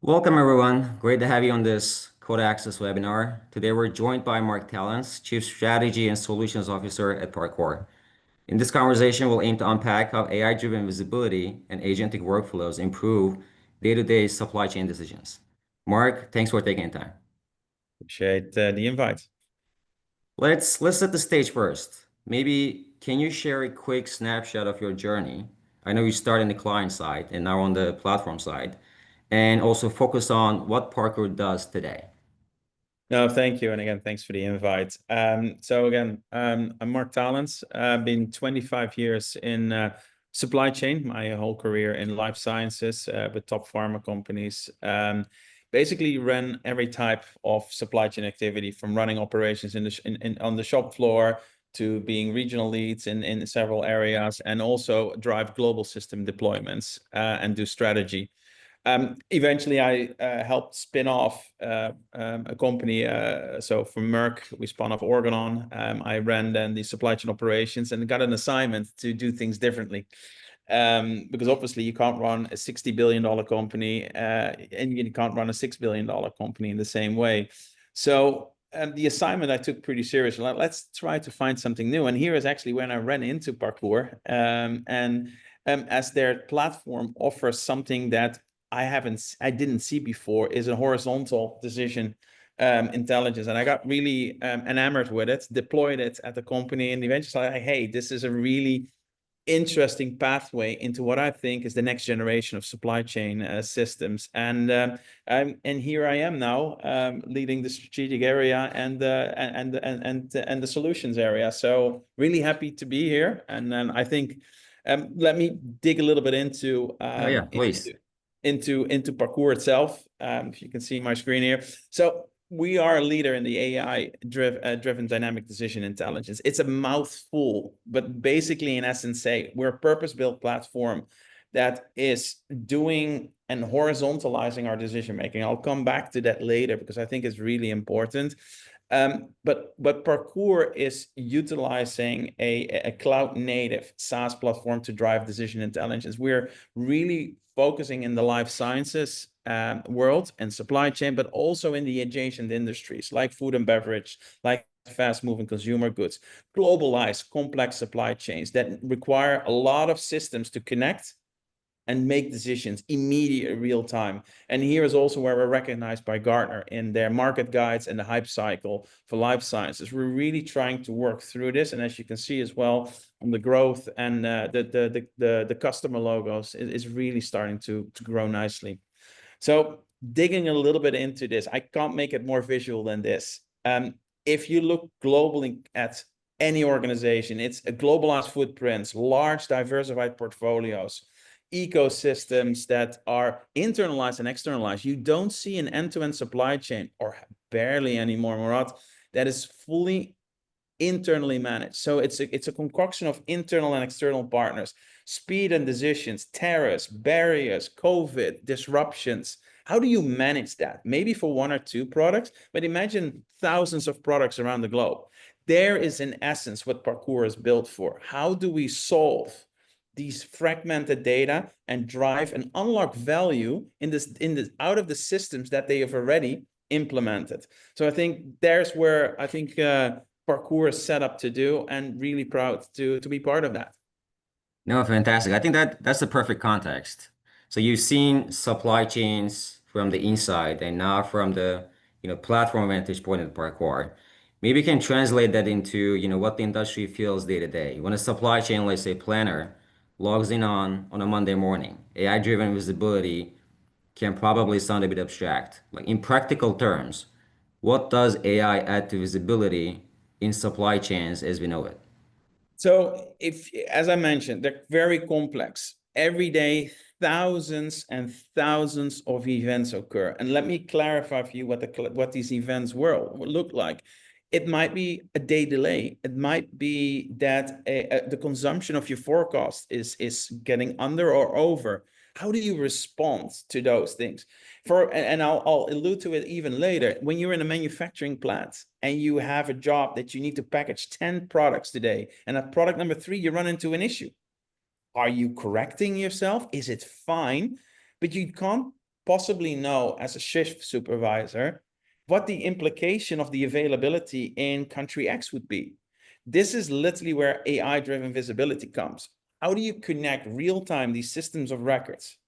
Welcome, everyone. Great to have you on this Cota Access webinar. Today, we're joined by Mark Talens, Chief Strategy and Solutions Officer at Parkour. In this conversation, we'll aim to unpack how AI-driven visibility and agentic workflows improve day-to-day supply chain decisions. Mark, thanks for taking the time. Appreciate the invite. Let's set the stage first. Maybe can you share a quick snapshot of your journey? I know you started in the client side and now on the platform side, and also focus on what Parkour does today. No, thank you. And again, thanks for the invite. I'm Mark Talens. I've been 25 years in supply chain, my whole career in life sciences with top pharma companies. Basically ran every type of supply chain activity, from running operations on the shop floor to being regional leads in several areas, and also drive global system deployments and do strategy. Eventually, I helped spin off a company. So from Merck, we spun off Organon. I ran then the supply chain operations and got an assignment to do things differently. Because obviously you can't run a $60 billion company and you can't run a $6 billion company in the same way. So the assignment I took pretty seriously. Let's try to find something new. And here is actually when I ran into Parkour. As their platform offers something that I didn't see before, is a horizontal decision intelligence. And I got really enamored with it, deployed it at the company, and eventually like, hey, this is a really interesting pathway into what I think is the next generation of supply chain systems. And here I am now leading the strategic area and the solutions area. So really happy to be here. And then I think let me dig a little bit into Please. into Parkour itself. If you can see my screen here. So we are a leader in the AI driven dynamic decision intelligence. It's a mouthful, but basically in essence say we're a purpose-built platform that is doing and horizontalizing our decision making. I'll come back to that later because I think it's really important. But Parkour is utilizing a cloud native SaaS platform to drive decision intelligence. We're really focusing in the life sciences world and supply chain, but also in the adjacent industries like food and beverage, like fast-moving consumer goods, globalized, complex supply chains that require a lot of systems to connect and make decisions immediate, real time. And here is also where we're recognized by Gartner in their market guides and the hype cycle for life sciences. We're really trying to work through this. And as you can see as well on the growth and the customer logos is really starting to grow nicely. So digging a little bit into this, I can't make it more visual than this. If you look globally at any organization, it's a globalized footprints, large diversified portfolios, ecosystems that are internalized and externalized. You don't see an end-to-end supply chain, or barely anymore, Murat, that is fully internally managed. So it's a concoction of internal and external partners, speed and decisions, tariffs, barriers, COVID, disruptions. How do you manage that? Maybe for one or two products, but imagine thousands of products around the globe. There is in essence what Parkour is built for. How do we solve these fragmented data and drive and unlock value in this out of the systems that they have already implemented? So I think there's where I think Parkour is set up to do, and really proud to be part of that. No, fantastic. I think that's the perfect context. So you've seen supply chains from the inside and now from the platform vantage point of Parkour. Maybe you can translate that into what the industry feels day to day. When a supply chain, let's say planner, logs in on a Monday morning, AI-driven visibility can probably sound a bit abstract. Like in practical terms, what does AI add to visibility in supply chains as we know it? So as I mentioned, they're very complex. Every day, thousands and thousands of events occur. And let me clarify for you what these events will look like. It might be a day delay. It might be that the consumption of your forecast is getting under or over. How do you respond to those things? And I'll allude to it even later. When you're in a manufacturing plant and you have a job that you need to package 10 products today, and at product number 3, you run into an issue. Are you correcting yourself? Is it fine? But you can't possibly know as a shift supervisor what the implication of the availability in country X would be. This is literally where AI-driven visibility comes. How do you connect real-time these systems of records?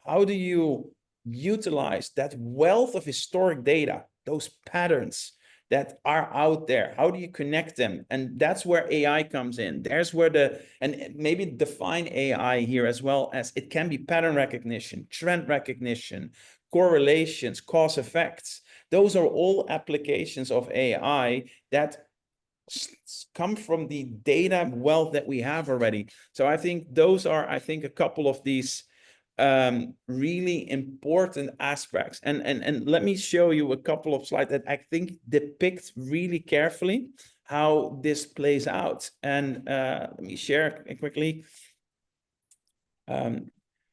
How do you utilize that wealth of historic data, those patterns that are out there? How do you connect them? And that's where AI comes in. There's where and maybe define AI here as well, as it can be pattern recognition, trend recognition, correlations, cause effects. Those are all applications of AI that come from the data wealth that we have already. So I think those are, I think, a couple of these really important aspects. And let me show you a couple of slides that I think depict really carefully how this plays out. And let me share quickly.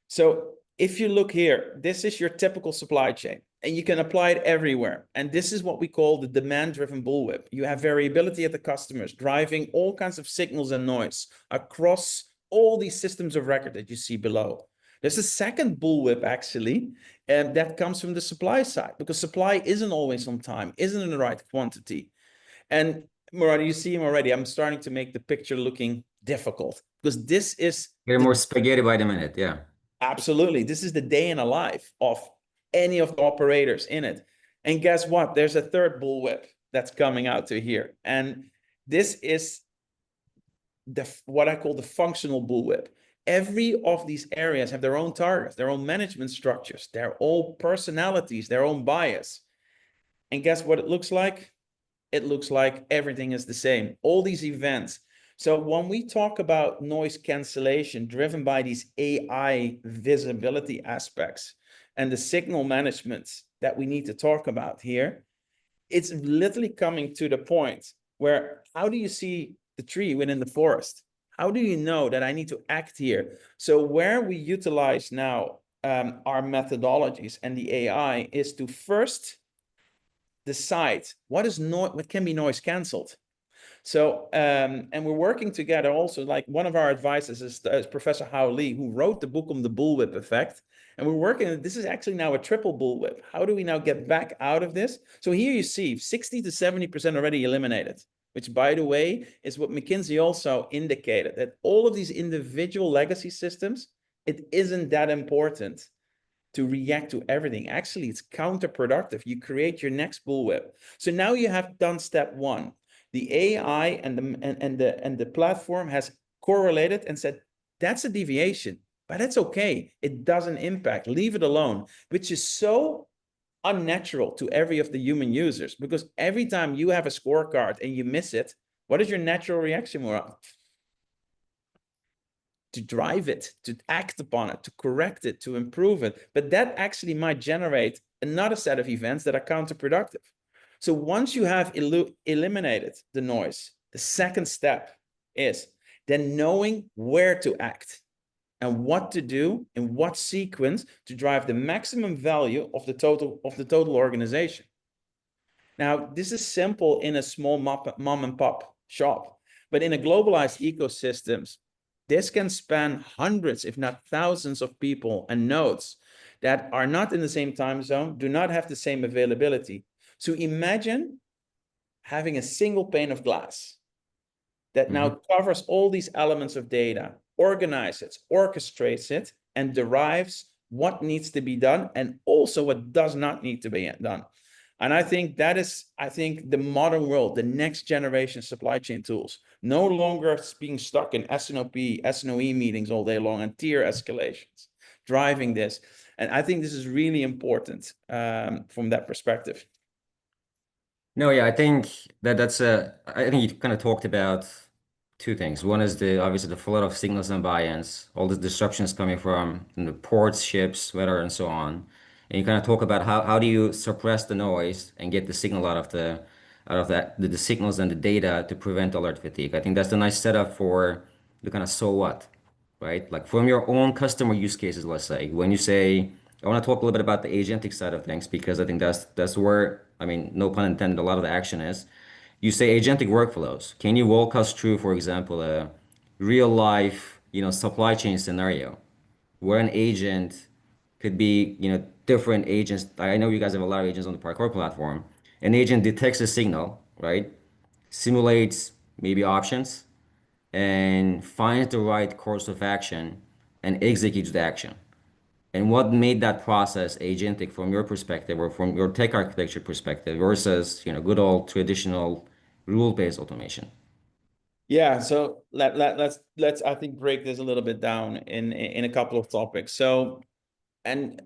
So if you look here, this is your typical supply chain, and you can apply it everywhere. And this is what we call the demand-driven bullwhip. You have variability at the customers, driving all kinds of signals and noise across all these systems of record that you see below. There's a second bullwhip, actually, that comes from the supply side, because supply isn't always on time, isn't in the right quantity. And Murat, you see him already. I'm starting to make the picture looking difficult, because this is Get more spaghetti by the minute. Yeah. absolutely, this is the day in a life of any of the operators in it. And guess what? There's a third bullwhip that's coming out to here. And this is what I call the functional bullwhip. Every of these areas have their own targets, their own management structures, their own personalities, their own bias. And guess what it looks like? It looks like everything is the same. All these events. So when we talk about noise cancellation driven by these AI visibility aspects and the signal management that we need to talk about here, it's literally coming to the point where how do you see the tree within the forest? How do you know that I need to act here? So where we utilize now our methodologies and the AI is to first decide what can be noise canceled. So, and we're working together also, like one of our advisors is Professor Hao Li, who wrote the book on the bullwhip effect. And we're working, this is actually now a triple bullwhip. How do we now get back out of this? So here you see 60 to 70% already eliminated, which by the way, is what McKinsey also indicated, that all of these individual legacy systems, it isn't that important to react to everything. Actually, it's counterproductive. You create your next bullwhip. So now you have done step one. The AI and the platform has correlated and said, that's a deviation, but that's okay. It doesn't impact, leave it alone, which is so unnatural to every of the human users, because every time you have a scorecard and you miss it, what is your natural reaction, Murat? To drive it, to act upon it, to correct it, to improve it. But that actually might generate another set of events that are counterproductive. So once you have eliminated the noise, the second step is then knowing where to act and what to do in what sequence to drive the maximum value of the total organization. Now, this is simple in a small mom and pop shop, but in a globalized ecosystems, this can span hundreds, if not thousands of people and nodes that are not in the same time zone, do not have the same availability. So imagine having a single pane of glass that now covers all these elements of data, organizes it, orchestrates it, and derives what needs to be done and also what does not need to be done. And I think that is, the modern world, the next generation supply chain tools, no longer being stuck in SNOP, SNOE meetings all day long and tier escalations, driving this. And I think this is really important from that perspective. No, yeah, I think I think you kind of talked about two things. One is obviously the flood of signals and buy-ins, all the disruptions coming from the ports, ships, weather, and so on. And you kind of talk about how do you suppress the noise and get the signal the signals and the data to prevent alert fatigue. I think that's a nice setup for the kind of so what, right? Like from your own customer use cases, let's say, when you say, I want to talk a little bit about the agentic side of things because I think that's where, I mean, no pun intended, a lot of the action is. You say agentic workflows. Can you walk us through, for example, a real life, supply chain scenario where an agent could be, different agents. I know you guys have a lot of agents on the Parkour platform. An agent detects a signal, right? Simulates maybe options and finds the right course of action and executes the action. And what made that process agentic from your perspective or from your tech architecture perspective versus, good old traditional rule-based automation? Yeah, so let's I think break this a little bit down in a couple of topics. So and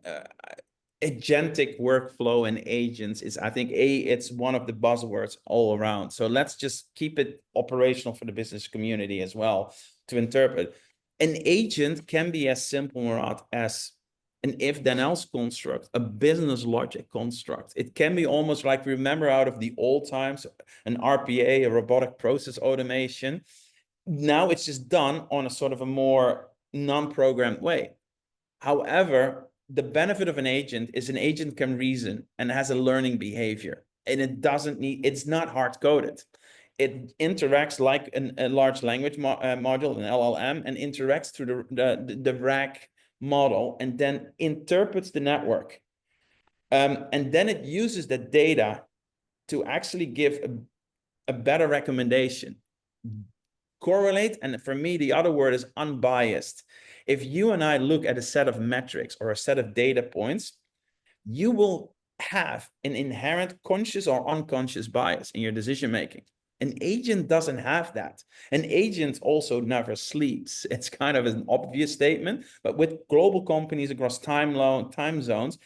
agentic workflow and agents is, I think, it's one of the buzzwords all around. So let's just keep it operational for the business community as well to interpret. An agent can be as simple, Murat, as an if then else construct, a business logic construct. It can be almost like, remember out of the old times, an RPA, a robotic process automation. Now it's just done on a sort of a more non-programmed way. However, the benefit of an agent is an agent can reason and has a learning behavior, and it's not hard coded. It interacts like a large language module, an LLM, and interacts through the RAG model and then interprets the network. And then it uses the data to actually give a better recommendation. Correlate, and for me, the other word is unbiased. If you and I look at a set of metrics or a set of data points, you will have an inherent conscious or unconscious bias in your decision making. An agent doesn't have that. An agent also never sleeps. It's kind of an obvious statement, but with global companies across time zones,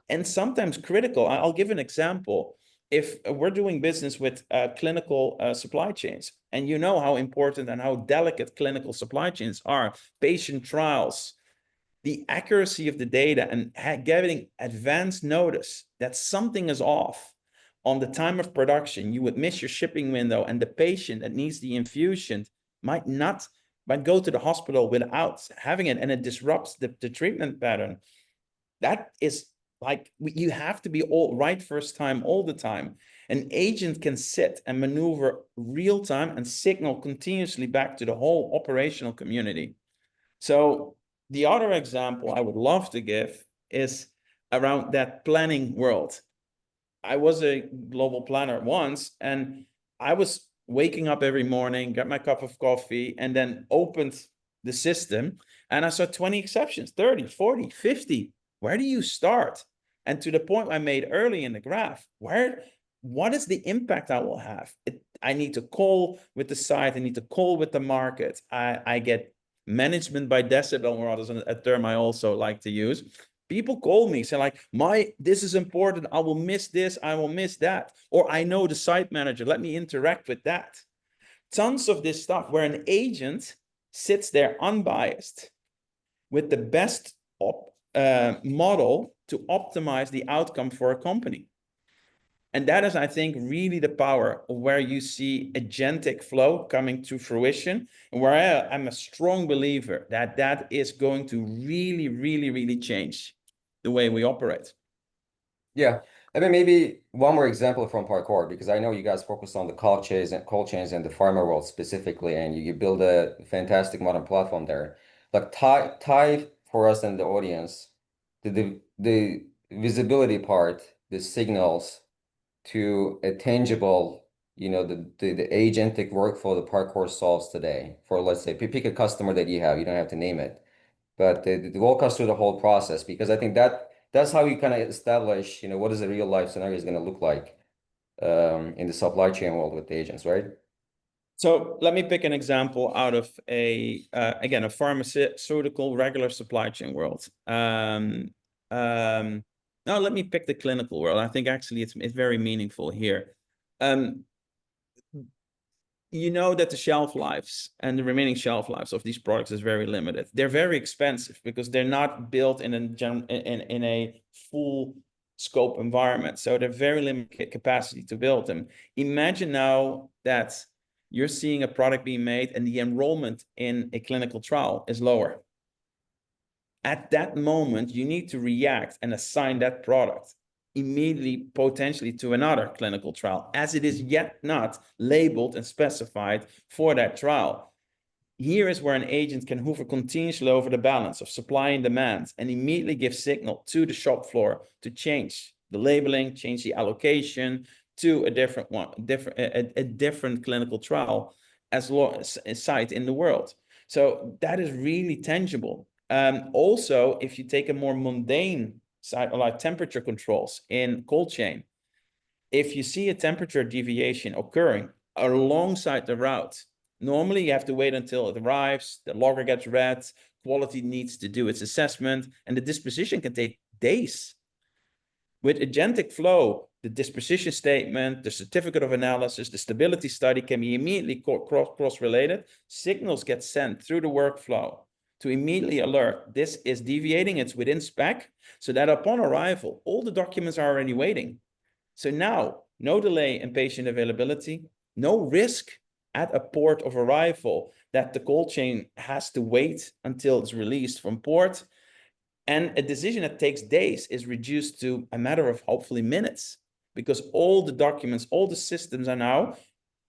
and sometimes critical. I'll give an example. If we're doing business with clinical supply chains, and you know how important and how delicate clinical supply chains are, patient trials, the accuracy of the data and getting advance notice that something is off on the time of production, you would miss your shipping window, and the patient that needs the infusion might go to the hospital without having it, and it disrupts the treatment pattern. That is like, you have to be all right first time all the time. An agent can sit and maneuver real time and signal continuously back to the whole operational community. So the other example I would love to give is around that planning world. I was a global planner once, and I was waking up every morning, got my cup of coffee, and then opened the system, and I saw 20 exceptions, 30, 40, 50. Where do you start? And to the point I made early in the graph, what is the impact I will have? I need to call with the site, I need to call with the market. I get management by decibel, or a term I also like to use. People call me, say like, this is important, I will miss this, I will miss that. Or I know the site manager, let me interact with that. Tons of this stuff where an agent sits there unbiased with the best model to optimize the outcome for a company. And that is, I think, really the power of where you see agentic flow coming to fruition, and where I'm a strong believer that that is going to really, really, really change the way we operate. Yeah. I mean, maybe one more example from Parkour, because I know you guys focus on the cold chains and the pharma world specifically, and you build a fantastic modern platform there. Like tie for us and the audience the visibility part, the signals to a tangible, the agentic workflow the Parkour solves today. For, let's say, pick a customer that you have, you don't have to name it, but they walk us through the whole process, because I think that's how you kind of establish, what is a real life scenario is going to look like in the supply chain world with the agents, right? So let me pick an example out of again, a pharmaceutical regular supply chain world. Now let me pick the clinical world. I think actually it's very meaningful here. You know that the shelf lives and the remaining shelf lives of these products is very limited. They're very expensive because they're not built in a full scope environment. So they're very limited capacity to build them. Imagine now that you're seeing a product being made and the enrollment in a clinical trial is lower. At that moment, you need to react and assign that product immediately, potentially, to another clinical trial, as it is yet not labeled and specified for that trial. Here is where an agent can hover continuously over the balance of supply and demand and immediately give signal to the shop floor to change the labeling, change the allocation to a different one, a different clinical trial as a site in the world. So that is really tangible. Also, if you take a more mundane side, like temperature controls in cold chain, if you see a temperature deviation occurring alongside the route, normally you have to wait until it arrives, the logger gets read, quality needs to do its assessment, and the disposition can take days. With agentic flow, the disposition statement, the certificate of analysis, the stability study can be immediately cross-related. Signals get sent through the workflow to immediately alert this is deviating, it's within spec, so that upon arrival, all the documents are already waiting. So now, no delay in patient availability, no risk at a port of arrival that the cold chain has to wait until it's released from port. And a decision that takes days is reduced to a matter of hopefully minutes, because all the documents, all the systems are now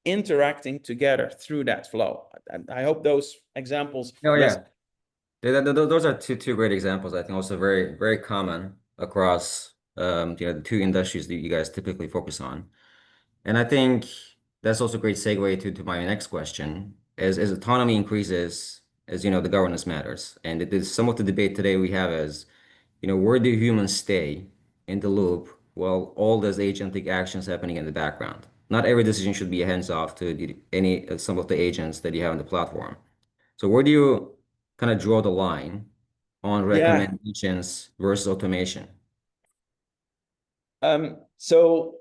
interacting together through that flow. I hope those examples. Oh yeah. Those are two great examples. I think also very common across the two industries that you guys typically focus on. And I think that's also a great segue to my next question. As autonomy increases, as the governance matters. And it is some of the debate today we have is, where do humans stay in the loop while all those agentic actions happening in the background? Not every decision should be hands off to some of the agents that you have on the platform. So where do you kind of draw the line on Yeah. recommendations versus automation? So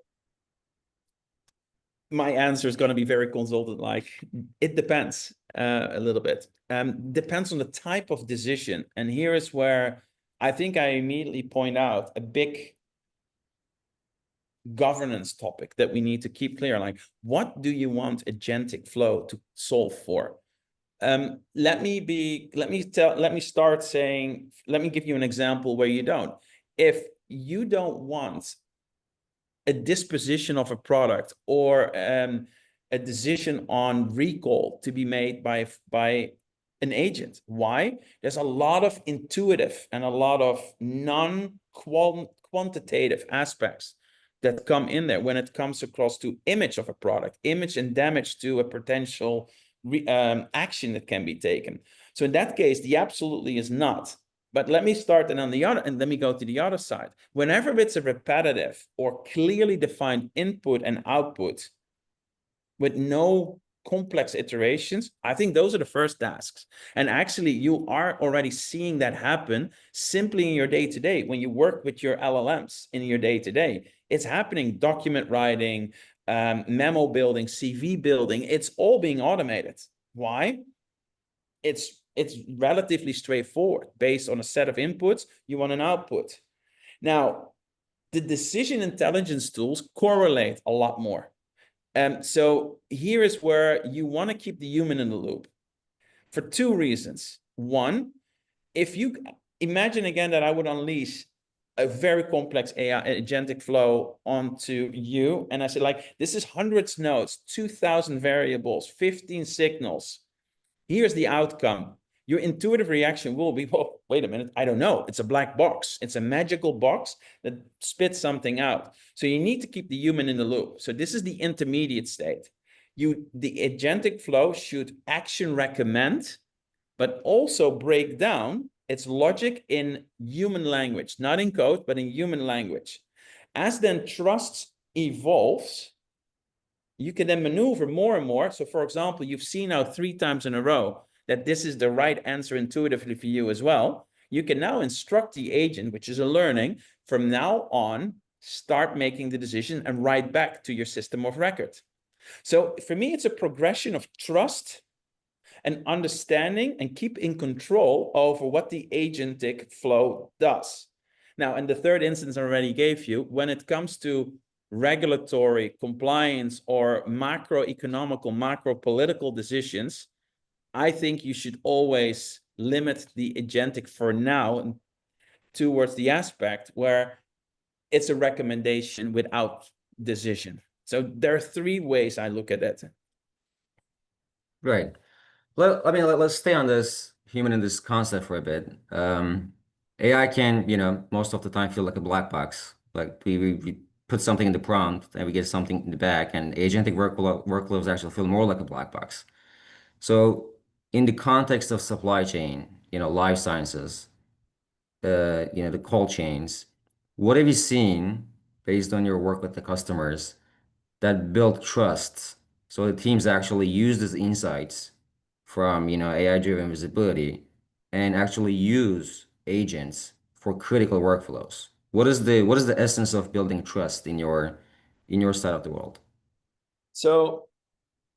my answer is going to be very consultant-like. It depends a little bit. Depends on the type of decision. And here is where I think I immediately point out a big governance topic that we need to keep clear. Like, what do you want agentic flow to solve for? Let me give you an example where you don't. If you don't want a disposition of a product or a decision on recall to be made by an agent. Why? There's a lot of intuitive and a lot of non-quantitative aspects that come in there when it comes across to image of a product, image and damage to a potential action that can be taken. So in that case, the absolutely is not. But let me start and let me go to the other side. Whenever it's a repetitive or clearly defined input and output with no complex iterations, I think those are the first tasks. And actually, you are already seeing that happen simply in your day-to-day. When you work with your LLMs in your day-to-day, it's happening. Document writing, memo building, CV building, it's all being automated. Why? It's relatively straightforward. Based on a set of inputs, you want an output. Now, the decision intelligence tools correlate a lot more. So here is where you want to keep the human in the loop for two reasons. One, if you imagine again that I would unleash a very complex AI agentic flow onto you, and I said, like, this is hundreds of nodes, 2,000 variables, 15 signals. Here's the outcome. Your intuitive reaction will be, well, wait a minute, I don't know. It's a black box. It's a magical box that spits something out. So you need to keep the human in the loop. So this is the intermediate state. The agentic flow should action recommend, but also break down its logic in human language, not in code, but in human language. As then trust evolves, you can then maneuver more and more. So for example, you've seen now 3 times in a row that this is the right answer intuitively for you as well. You can now instruct the agent, which is a learning, from now on, start making the decision and write back to your system of record. So for me, it's a progression of trust and understanding and keep in control over what the agentic flow does. Now, in the third instance I already gave you, when it comes to regulatory compliance or macroeconomical, macro political decisions, I think you should always limit the agentic for now towards the aspect where it's a recommendation without decision. So there are 3 ways I look at it. Right. Let's stay on this human in this concept for a bit. AI can, most of the time feel like a black box. Like we put something in the prompt and we get something in the back, and agentic workflows actually feel more like a black box. So, in the context of supply chain, life sciences, the cold chains, what have you seen based on your work with the customers that build trust? So the teams actually use these insights from, AI-driven visibility and actually use agents for critical workflows. What is the essence of building trust in your side of the world? So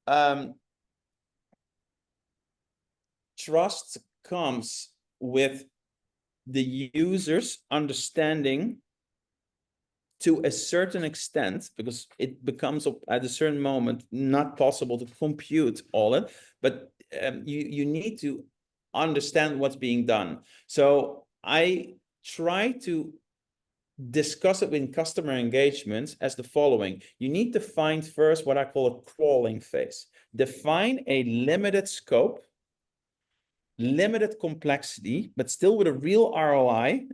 um, trust comes with the users understanding to a certain extent, because it becomes at a certain moment not possible to compute all it, but you need to understand what's being done. So I try to discuss it in customer engagements as the following. You need to find first what I call a crawling phase. Define a limited scope, limited complexity, but still with a real ROI,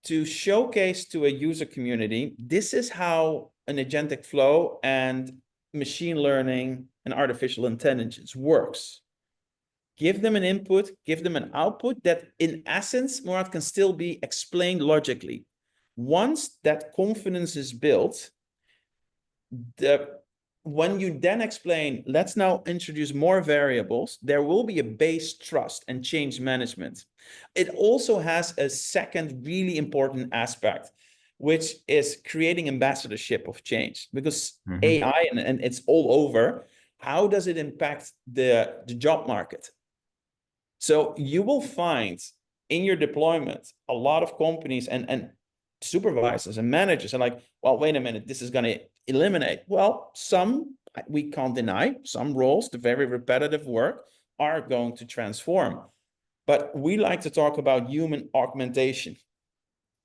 to showcase to a user community, this is how an agentic flow and machine learning and artificial intelligence works. Give them an input, give them an output that in essence, Murat, can still be explained logically. Once that confidence is built, when you then explain, let's now introduce more variables, there will be a base trust and change management. It also has a second really important aspect, which is creating ambassadorship of change, because Hmm. AI, and it's all over, how does it impact the job market? So you will find in your deployment a lot of companies and supervisors and managers are like, well, wait a minute, this is going to eliminate. Well, some we can't deny, some roles, the very repetitive work, are going to transform. But we like to talk about human augmentation.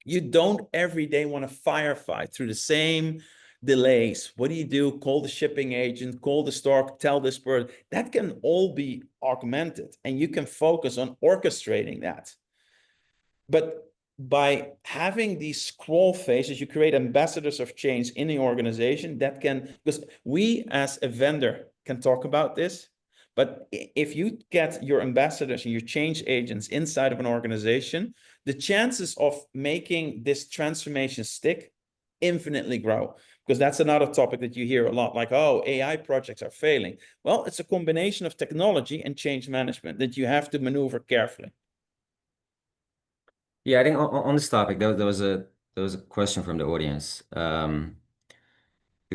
You don't every day want to firefight through the same delays. What do you do? Call the shipping agent, call the store, tell this person. That can all be augmented, and you can focus on orchestrating that. But by having these scroll phases, you create ambassadors of change in the organization that can, because we as a vendor can talk about this, but if you get your ambassadors and your change agents inside of an organization, the chances of making this transformation stick infinitely grow. Because that's another topic that you hear a lot, like, oh, AI projects are failing. Well, it's a combination of technology and change management that you have to maneuver carefully. Yeah, I think on this topic, there was a question from the audience. The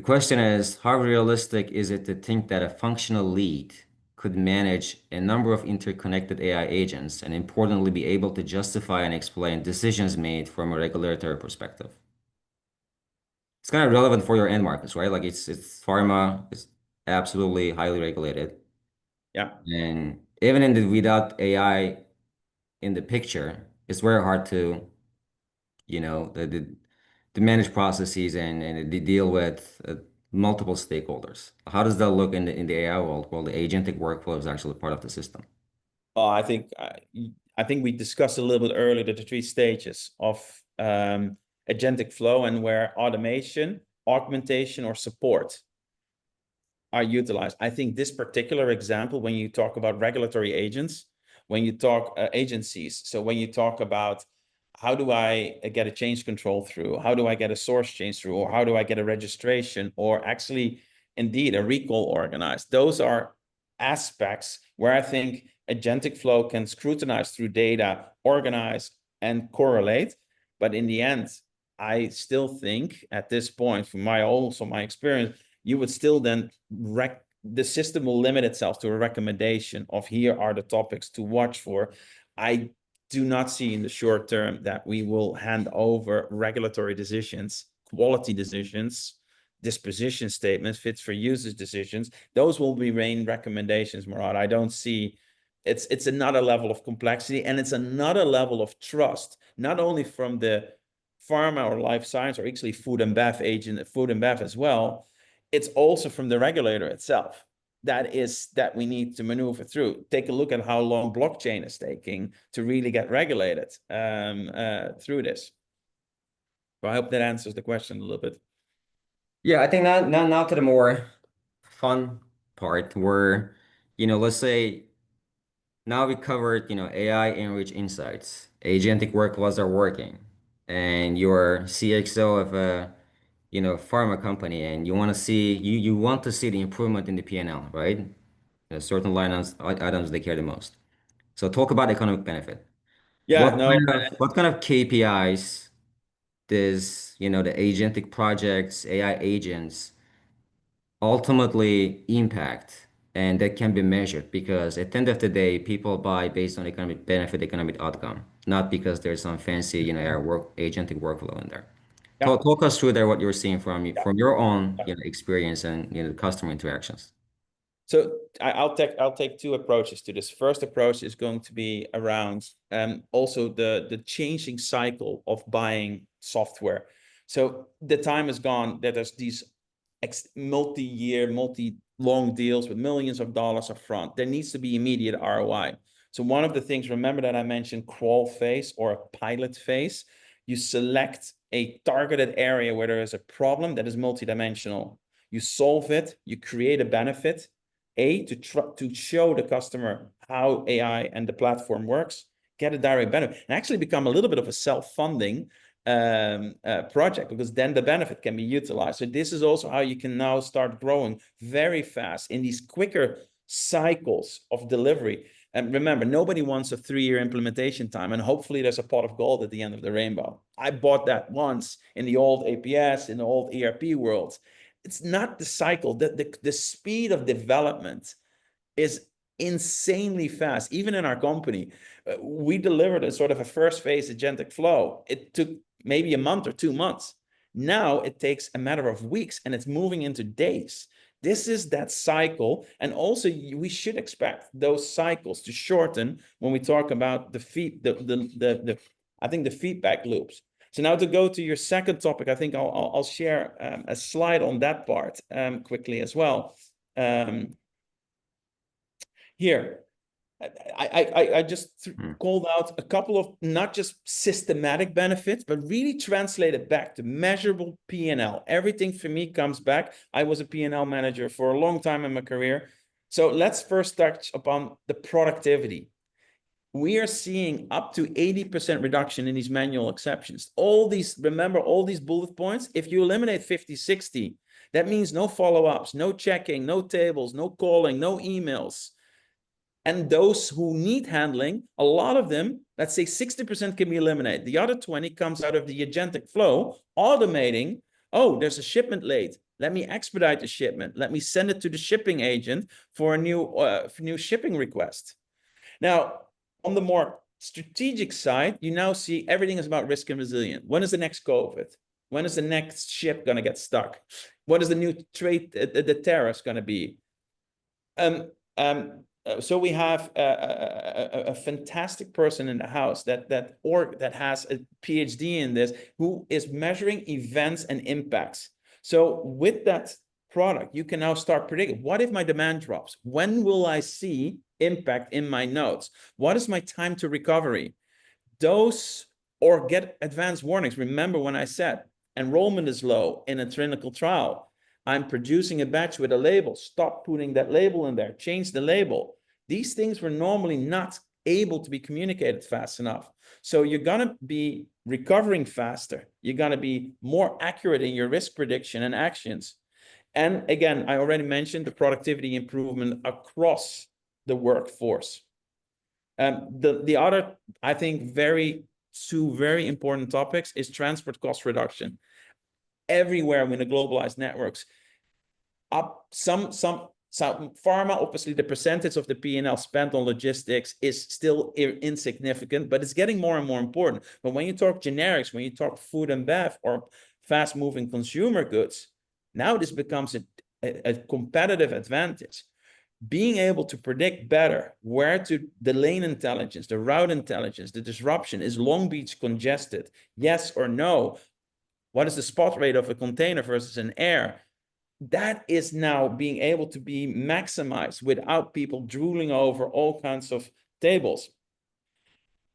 question is, how realistic is it to think that a functional lead could manage a number of interconnected AI agents and importantly be able to justify and explain decisions made from a regulatory perspective? It's kind of relevant for your end markets, right? Like it's pharma, it's absolutely highly regulated. Yeah. And even without AI in the picture, it's very hard to, to manage processes and to deal with multiple stakeholders. How does that look in the AI world? Well, the agentic workflow is actually part of the system. I think we discussed a little bit earlier the three stages of agentic flow, and where automation, augmentation, or support are utilized. I think this particular example, when you talk about regulatory agents, when you talk agencies, so when you talk about how do I get a change control through, how do I get a source change through, or how do I get a registration, or actually indeed a recall organized, those are aspects where I think agentic flow can scrutinize through data, organize, and correlate. But in the end, I still think at this point, from my experience, you would still then the system will limit itself to a recommendation of here are the topics to watch for. I do not see in the short term that we will hand over regulatory decisions, quality decisions, disposition statements, fits for users decisions. Those will be main recommendations, Murat. I don't see it's another level of complexity, and it's another level of trust, not only from the pharma or life science, or actually food and bev agent, food and bev as well. It's also from the regulator itself. that we need to maneuver through. Take a look at how long blockchain is taking to really get regulated through this. So I hope that answers the question a little bit. Yeah, I think now to the more fun part where, let's say now we covered, AI enriched insights, agentic workflows are working, and you're CXO of a, pharma company, and you want to see the improvement in the P&L, right? Certain items they care the most. So talk about economic benefit. Yeah, no, What kind of KPIs does, the agentic projects, AI agents ultimately impact, and that can be measured? Because at the end of the day, people buy based on economic benefit, economic outcome, not because there's some fancy, agentic workflow in there. yeah. Talk us through there what you're seeing Yeah. from your own, experience and, customer interactions. So I'll take two approaches to this. First approach is going to be around also the changing cycle of buying software. So the time is gone that there's these multi-year, multi-long deals with millions of dollars up front. There needs to be immediate ROI. So one of the things, remember that I mentioned crawl phase or a pilot phase. You select a targeted area where there is a problem that is multidimensional. You solve it, you create a benefit, to show the customer how AI and the platform works, get a direct benefit, and actually become a little bit of a self-funding project, because then the benefit can be utilized. So this is also how you can now start growing very fast in these quicker cycles of delivery. And remember, nobody wants a 3-year implementation time, and hopefully there's a pot of gold at the end of the rainbow. I bought that once in the old APS, in the old ERP world. It's not the cycle. The speed of development is insanely fast. Even in our company, we delivered a sort of a first phase agentic flow. It took maybe a month or 2 months. Now it takes a matter of weeks, and it's moving into days. This is that cycle. And also we should expect those cycles to shorten when we talk about the feedback loops. So now to go to your second topic, I think I'll share a slide on that part quickly as well. Here, I just called out a couple of not just systematic benefits, but really translated back to measurable P&L. Everything for me comes back. I was a P&L manager for a long time in my career. So let's first touch upon the productivity. We are seeing up to 80% reduction in these manual exceptions. Remember all these bullet points? If you eliminate 50, 60, that means no follow-ups, no checking, no tables, no calling, no emails. And those who need handling, a lot of them, let's say 60% can be eliminated. The other 20 comes out of the agentic flow, automating, oh, there's a shipment late. Let me expedite the shipment. Let me send it to the shipping agent for a new shipping request. Now, on the more strategic side, you now see everything is about risk and resilience. When is the next COVID? When is the next ship going to get stuck? What is the new trade, the tariffs going to be? So we have a fantastic person in the house that has a PhD in this, who is measuring events and impacts. So with that product, you can now start predicting, what if my demand drops? When will I see impact in my notes? What is my time to recovery? Or get advanced warnings. Remember when I said enrollment is low in a clinical trial, I'm producing a batch with a label, stop putting that label in there, change the label. These things were normally not able to be communicated fast enough. So you're going to be recovering faster. You're going to be more accurate in your risk prediction and actions. And again, I already mentioned the productivity improvement across the workforce. The other, I think, two very important topics is transport cost reduction. Everywhere in the globalized networks, some pharma, obviously the percentage of the P&L spent on logistics is still insignificant, but it's getting more and more important. But when you talk generics, when you talk food and bev or fast moving consumer goods, now this becomes a competitive advantage. Being able to predict better the lane intelligence, the route intelligence, the disruption. Is Long Beach congested? Yes or no? What is the spot rate of a container versus an air? that is now being able to be maximized without people drooling over all kinds of tables.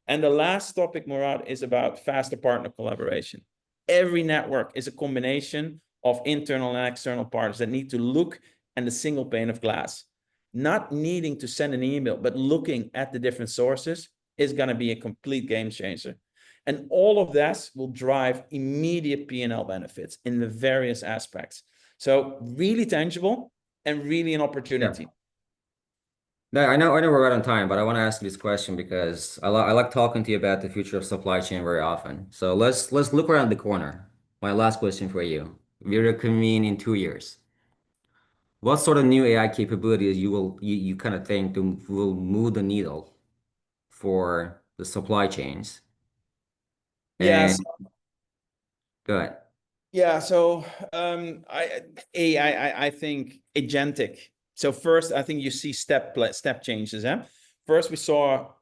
And the last topic, Murat, is about faster partner collaboration. Every network is a combination of internal and external partners that need to look at the single pane of glass. Not needing to send an email, but looking at the different sources is going to be a complete game changer. And all of that will drive immediate P&L benefits in the various aspects. So really tangible and really an opportunity. Yeah. No, I know we're right on time, but I want to ask you this question because I like talking to you about the future of supply chain very often. So let's look around the corner. My last question for you. We reconvene in 2 years. What sort of new AI capabilities you kind of think will move the needle for the supply chains? Yes. And go ahead. Yeah, so I think agentic. So first, I think you see step changes. First, we saw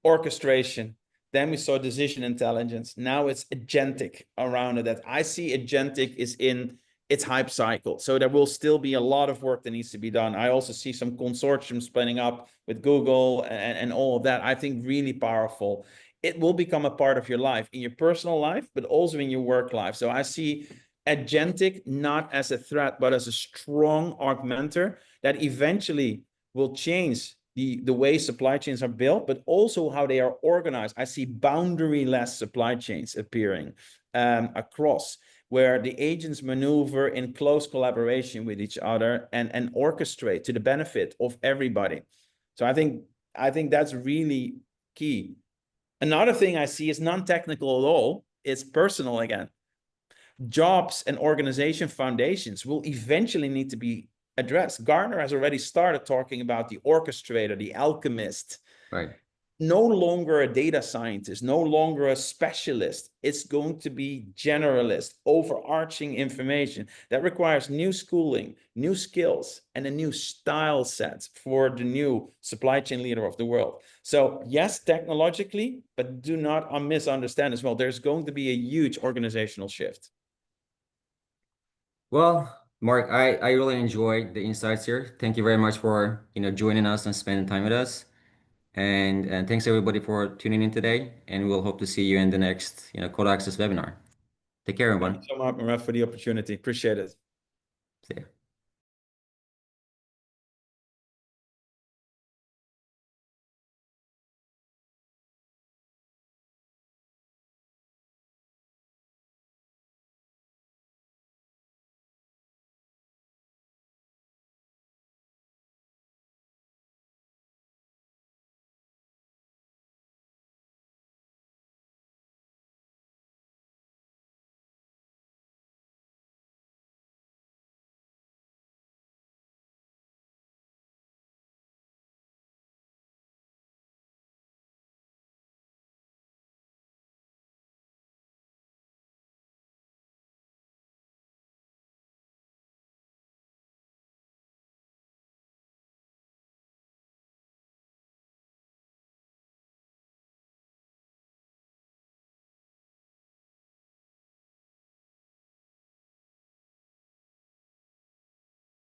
orchestration. Then we saw decision intelligence. Now it's agentic around it. That I see agentic is in its hype cycle. So there will still be a lot of work that needs to be done. I also see some consortiums splitting up with Google and all of that. I think really powerful. It will become a part of your life, in your personal life, but also in your work life. So I see agentic not as a threat, but as a strong augmenter that eventually will change the way supply chains are built, but also how they are organized. I see boundary-less supply chains appearing across, where the agents maneuver in close collaboration with each other and orchestrate to the benefit of everybody. So I think that's really key. Another thing I see is non-technical at all. It's personal again. Jobs and organization foundations will eventually need to be addressed. Gartner has already started talking about the orchestrator, the alchemist. Right. No longer a data scientist, no longer a specialist. It's going to be generalist, overarching information that requires new schooling, new skills, and a new style set for the new supply chain leader of the world. So yes, technologically, but do not misunderstand as well. There's going to be a huge organizational shift. Well, Mark, I really enjoyed the insights here. Thank you very much for, joining us and spending time with us. And thanks everybody for tuning in today. And we'll hope to see you in the next, Code Access webinar. Take care, Thank you everyone. so much, Murat, for the opportunity. Appreciate it. See ya.